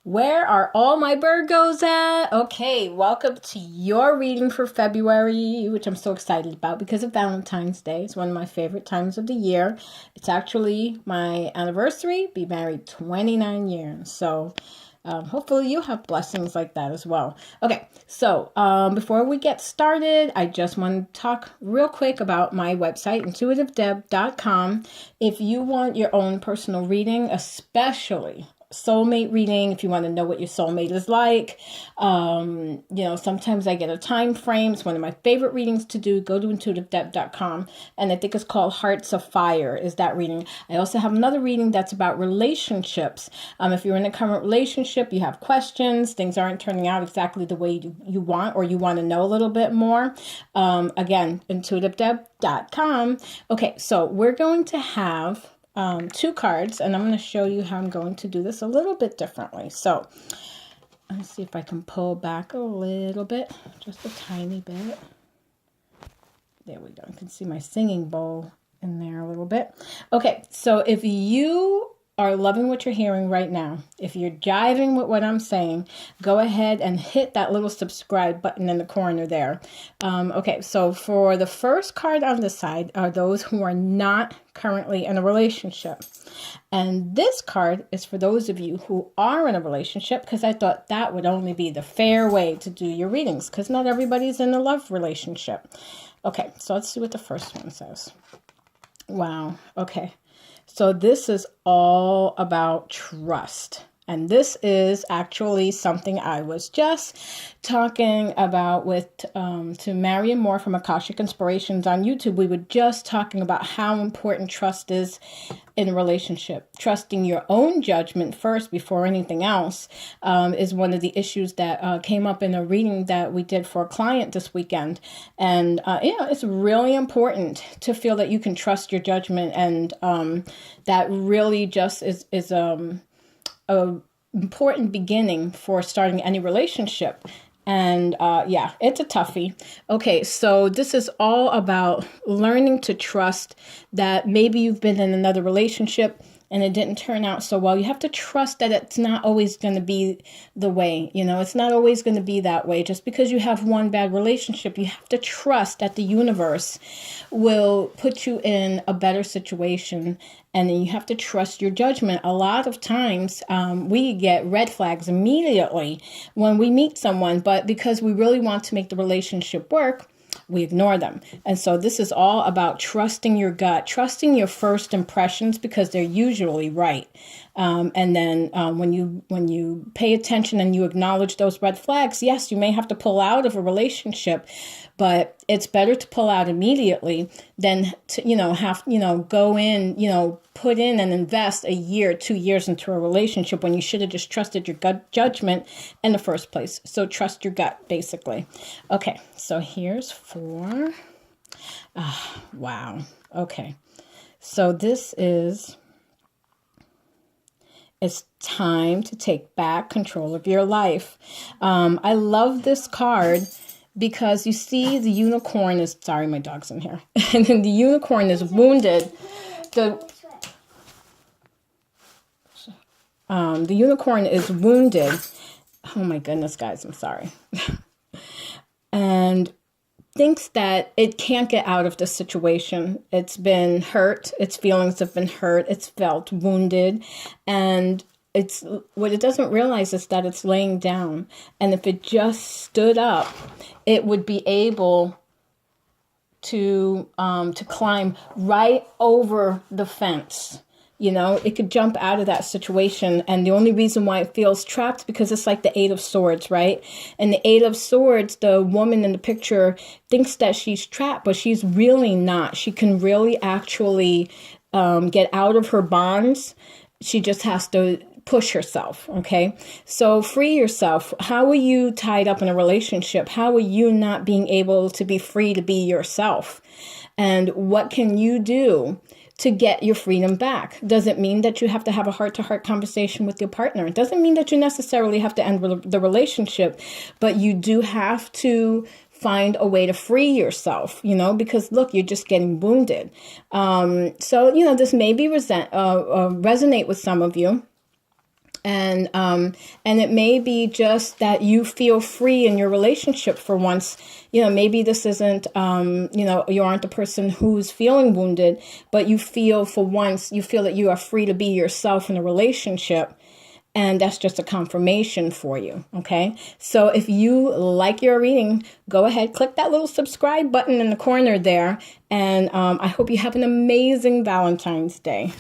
Where are all my Virgos at? Okay, welcome to your reading for February, which I'm so excited about because of Valentine's Day. It's one of my favorite times of the year. It's actually my anniversary, be married 29 years. So hopefully you have blessings like that as well. Okay, so before we get started, I just want to talk real quick about my website, intuitive.com. If you want your own personal reading, especially soulmate reading, if you want to know what your soulmate is like, sometimes I get a time frame. It's one of my favorite readings to do. Go to intuitive.com, and I think it's called Hearts of Fire is that reading. I also have another reading that's about relationships. If you're in a current relationship, you have questions, things aren't turning out exactly the way you want, or you want to know a little bit more, again, intuitive.com. Okay, so we're going to have two cards, and I'm going to show you how I'm going to do this a little bit differently. So let's see if I can pull back a little bit, just a tiny bit. There we go. You can see my singing bowl in there a little bit. Okay, so if you are loving what you're hearing right now, if you're jiving with what I'm saying, go ahead and hit that little subscribe button in the corner there. Okay, so for the first card on this side are those who are not currently in a relationship. And this card is for those of you who are in a relationship, because I thought that would only be the fair way to do your readings, because not everybody's in a love relationship. Okay, so let's see what the first one says. Wow, okay. So this is all about trust. And this is actually something I was just talking about with to Marion Moore from Akashic Inspirations on YouTube. We were just talking about how important trust is in a relationship. Trusting your own judgment first before anything else is one of the issues that came up in a reading that we did for a client this weekend. And, it's really important to feel that you can trust your judgment. And that really just is a important beginning for starting any relationship. And it's a toughie. Okay, so this is all about learning to trust that maybe you've been in another relationship and it didn't turn out so well. You have to trust that it's not always going to be the way. It's not always going to be that way. Just because you have one bad relationship, you have to trust that the universe will put you in a better situation. And then you have to trust your judgment. A lot of times we get red flags immediately when we meet someone, but because we really want to make the relationship work, we ignore them. And so this is all about trusting your gut, trusting your first impressions, because they're usually right. And then when you pay attention and you acknowledge those red flags, yes, you may have to pull out of a relationship, but it's better to pull out immediately than to, go in, put in and invest a year, 2 years into a relationship when you should have just trusted your gut judgment in the first place. So trust your gut, basically. Okay, so here's 4. Wow. Okay. So this is, it's time to take back control of your life. I love this card because you see the unicorn is, sorry, my dog's in here. And then the unicorn is wounded. The unicorn is wounded. Oh my goodness, guys, I'm sorry. And thinks that it can't get out of this situation. It's been hurt. Its feelings have been hurt. It's felt wounded. And it's what it doesn't realize is that it's laying down. And if it just stood up, it would be able to climb right over the fence. It could jump out of that situation. And the only reason why it feels trapped, because it's like the 8 of Swords, right? And the 8 of Swords, the woman in the picture thinks that she's trapped, but she's really not. She can really actually get out of her bonds. She just has to push herself, okay? So free yourself. How are you tied up in a relationship? How are you not being able to be free to be yourself? And what can you do to get your freedom back? Does it mean that you have to have a heart-to-heart conversation with your partner? It doesn't mean that you necessarily have to end the relationship, but you do have to find a way to free yourself, because look, you're just getting wounded. So, this may be resonate with some of you. And it may be just that you feel free in your relationship for once. Maybe this isn't, you aren't the person who's feeling wounded, but you feel for once, you feel that you are free to be yourself in a relationship. And that's just a confirmation for you. Okay. So if you like your reading, go ahead, click that little subscribe button in the corner there. And I hope you have an amazing Valentine's Day.